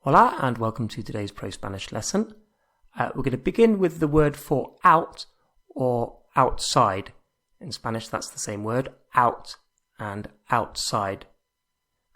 Hola and welcome to today's ProSpanish lesson. We're going to begin with the word for out or outside. In Spanish that's the same word, out and outside.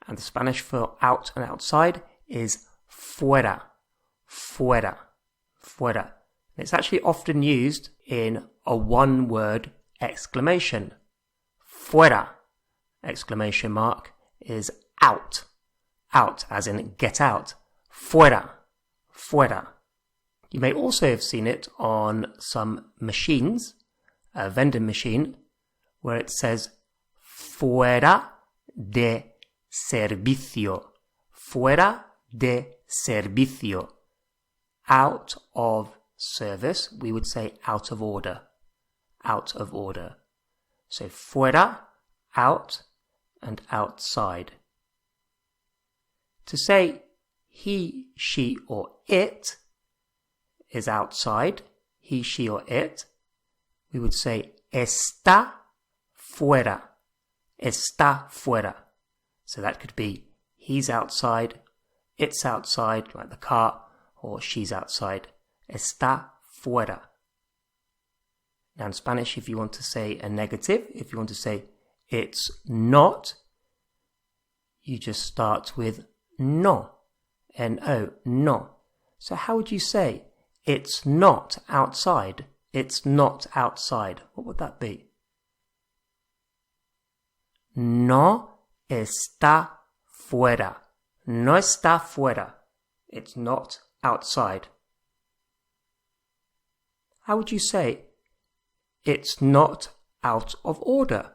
And the Spanish for out and outside is fuera, fuera, fuera. And it's actually often used in a one-word exclamation. Fuera, exclamation mark, is out, out as in get out. Fuera, fuera. You may also have seen it on some machines, a vending machine, where it says fuera de servicio. Fuera de servicio. Out of service, we would say out of order. Out of order. So fuera, out, and outside. To say he, she, or it is outside, he, she, or it, we would say está fuera, está fuera. So that could be he's outside, it's outside, like the car, or she's outside. Está fuera. Now in Spanish, if you want to say a negative, if you want to say it's not, you just start with no. N-O, no. So how would you say it's not outside? It's not outside. What would that be? No está fuera. No está fuera. It's not outside. How would you say it's not out of order?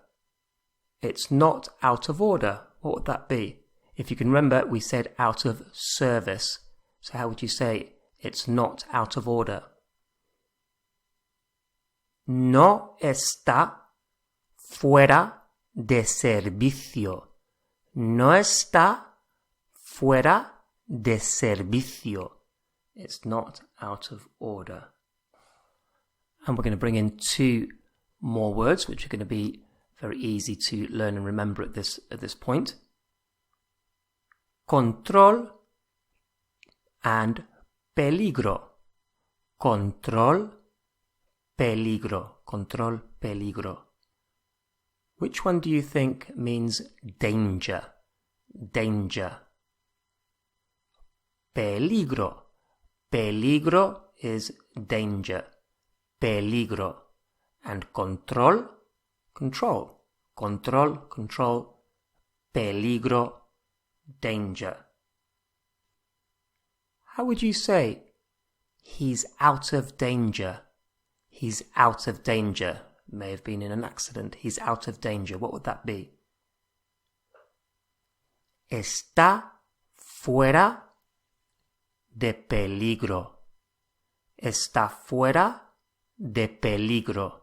It's not out of order. What would that be? If you can remember, we said out of service. So how would you say it's not out of order? No está fuera de servicio. No está fuera de servicio. It's not out of order. And we're going to bring in two more words, which are going to be very easy to learn and remember at this point. Control and peligro. Control, peligro. Control, peligro. Which one do you think means danger? Danger. Peligro. Peligro is danger. Peligro. And control, control. Control, control. Peligro, danger. How would you say he's out of danger? He's out of danger. May have been in an accident. He's out of danger. What would that be? Está fuera de peligro. Está fuera de peligro.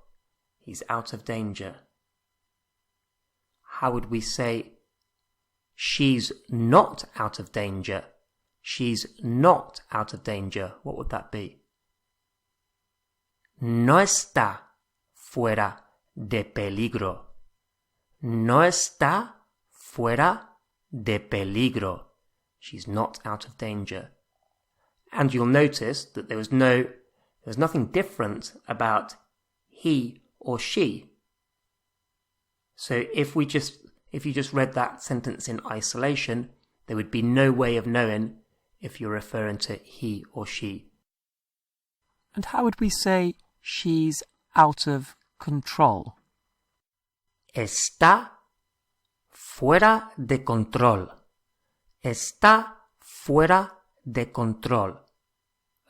He's out of danger. How would we say she's not out of danger? She's not out of danger. What would that be? No está fuera de peligro. No está fuera de peligro. She's not out of danger. And you'll notice that there's nothing different about he or she. So if you just read that sentence in isolation, there would be no way of knowing if you're referring to he or she. And how would we say she's out of control? Está fuera de control. Está fuera de control.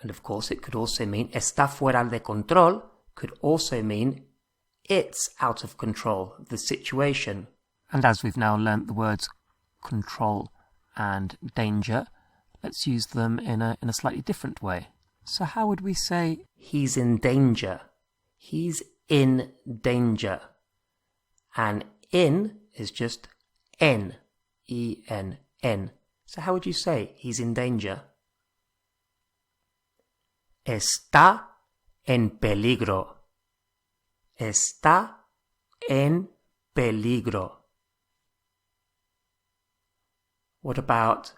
And of course it could also mean está fuera de control could also mean it's out of control, the situation. And as we've now learnt the words control and danger, let's use them in a slightly different way. So how would we say he's in danger? He's in danger. And in is just en, E-N-N. So how would you say he's in danger? Está en peligro. Está en peligro. What about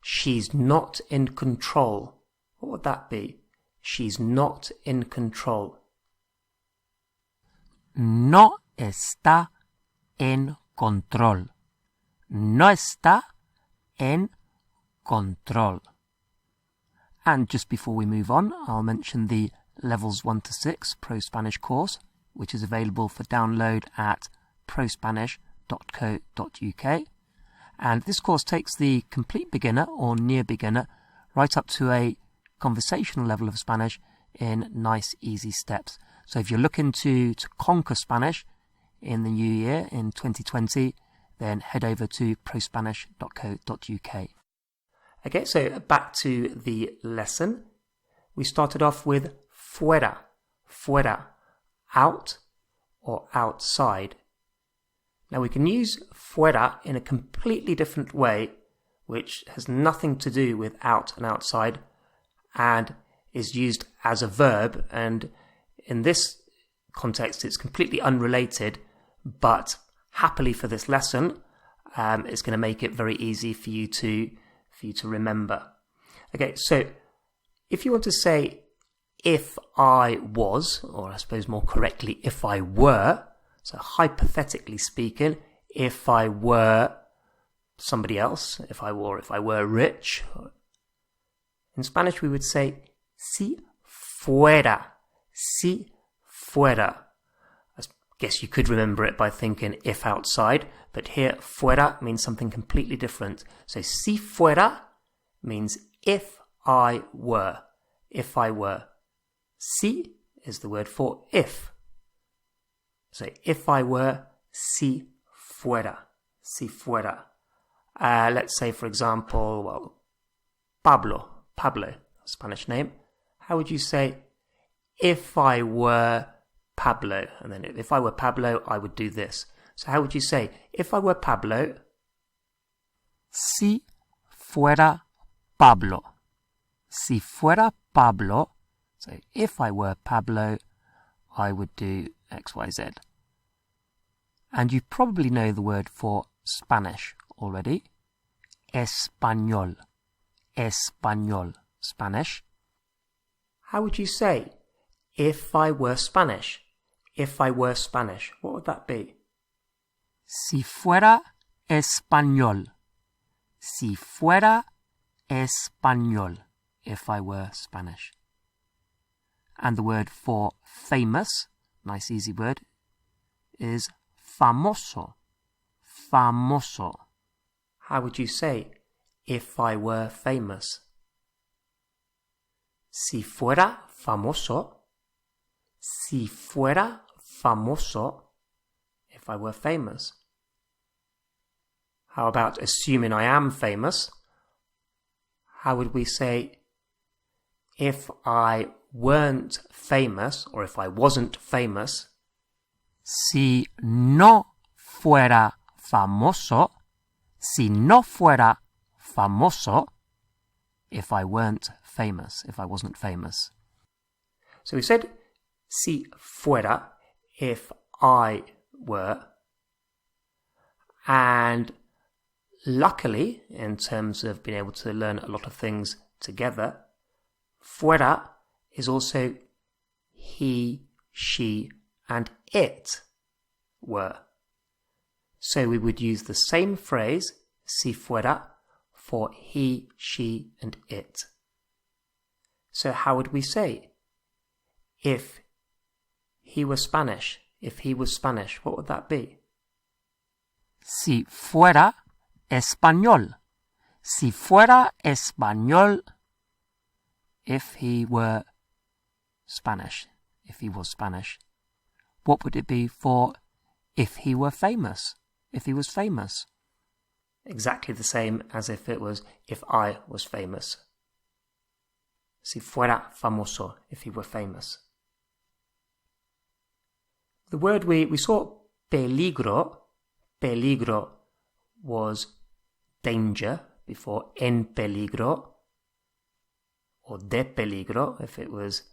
she's not in control. What would that be? She's not in control. No está en control. No está en control. And just before we move on, I'll mention the Levels 1 to 6 ProSpanish course, which is available for download at prospanish.co.uk. And this course takes the complete beginner or near beginner right up to a conversational level of Spanish in nice, easy steps. So if you're looking to conquer Spanish in the new year, in 2020, then head over to prospanish.co.uk. Okay, so back to the lesson. We started off with fuera, fuera, out or outside. Now we can use fuera in a completely different way, which has nothing to do with out and outside, and is used as a verb, and in this context it's completely unrelated, but happily for this lesson, it's going to make it very easy for you to remember. Okay, so if you want to say if I was, or I suppose more correctly, if I were, so hypothetically speaking, if I were somebody else, if I were rich, in Spanish we would say si fuera, si fuera. I guess you could remember it by thinking if outside, but here fuera means something completely different. So si fuera means if I were, if I were. Si is the word for if. So if I were, si fuera, si fuera. Let's say, for example, well, Pablo, Spanish name. How would you say, if I were Pablo? And then if I were Pablo, I would do this. So how would you say, if I were Pablo? Si fuera Pablo. Si fuera Pablo. So if I were Pablo, I would do X, Y, Z. And you probably know the word for Spanish already. Español. Español. Spanish. How would you say, if I were Spanish? If I were Spanish, what would that be? Si fuera español. Si fuera español. If I were Spanish. And the word for famous, nice easy word, is famoso. Famoso. How would you say, if I were famous? Si fuera famoso. Si fuera famoso. If I were famous. How about assuming I am famous? How would we say, if I weren't famous, or if I wasn't famous? Si no fuera famoso. Si no fuera famoso. If I weren't famous, if I wasn't famous. So we said, si fuera, if I were. And luckily, in terms of being able to learn a lot of things together, fuera is also he, she, and it were. So we would use the same phrase, si fuera, for he, she, and it. So how would we say, if he were Spanish, if he was Spanish, what would that be? Si fuera español. Si fuera español. If he were Spanish, if he was Spanish. What would it be for if he were famous? If he was famous? Exactly the same as if it was if I was famous. Si fuera famoso, if he were famous. The word we saw, peligro. Peligro was danger before en peligro, or de peligro if it was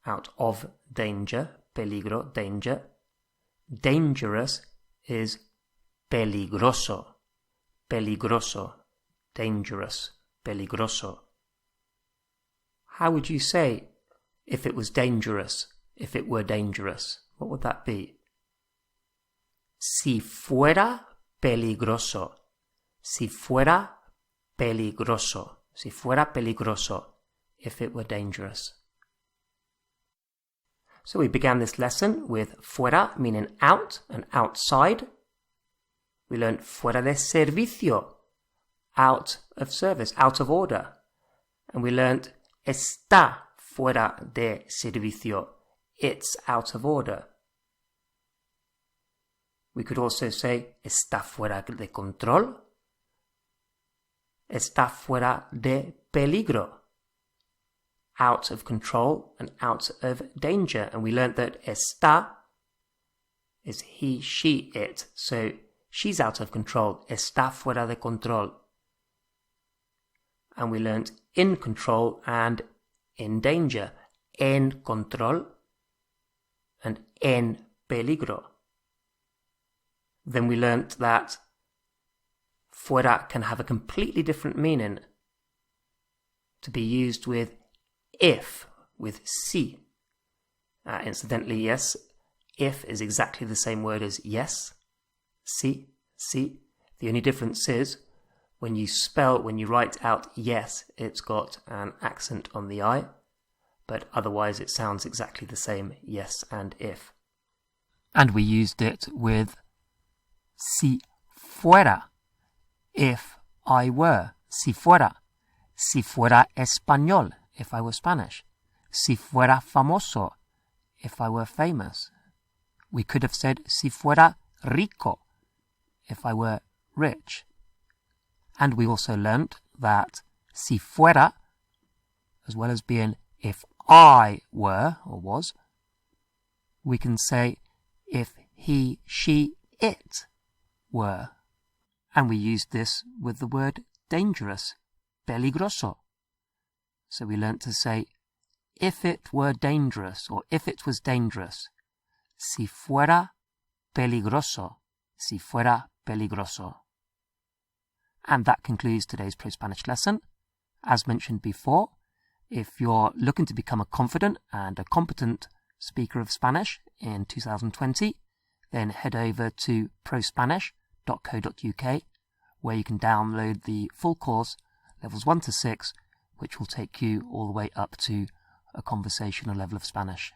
out of danger. Peligro, danger. Dangerous is peligroso. Peligroso, dangerous, peligroso. How would you say if it was dangerous, if it were dangerous? What would that be? Si fuera peligroso. Si fuera peligroso. Si fuera peligroso. If it were dangerous. So we began this lesson with fuera meaning out and outside. We learned fuera de servicio, out of service, out of order. And we learned está fuera de servicio, it's out of order. We could also say está fuera de control, está fuera de peligro, out of control and out of danger. And we learned that está is he, she, it. So she's out of control. Está fuera de control. And we learned in control and in danger. En control and en peligro. Then we learnt that fuera can have a completely different meaning, to be used with if, with si. Incidentally, yes, if is exactly the same word as yes. Si, si. The only difference is when you write out yes, it's got an accent on the I, but otherwise it sounds exactly the same, yes and if. And we used it with si fuera, if I were. Si fuera español, if I were Spanish. Si fuera famoso, if I were famous. We could have said si fuera rico, if I were rich. And we also learnt that si fuera, as well as being if I were or was, we can say if he, she, it were. And we used this with the word dangerous, peligroso. So we learnt to say if it were dangerous or if it was dangerous. Si fuera peligroso. Si fuera peligroso. And that concludes today's ProSpanish lesson. As mentioned before, if you're looking to become a confident and a competent speaker of Spanish in 2020, then head over to prospanish.co.uk, where you can download the full course, levels 1 to 6, which will take you all the way up to a conversational level of Spanish.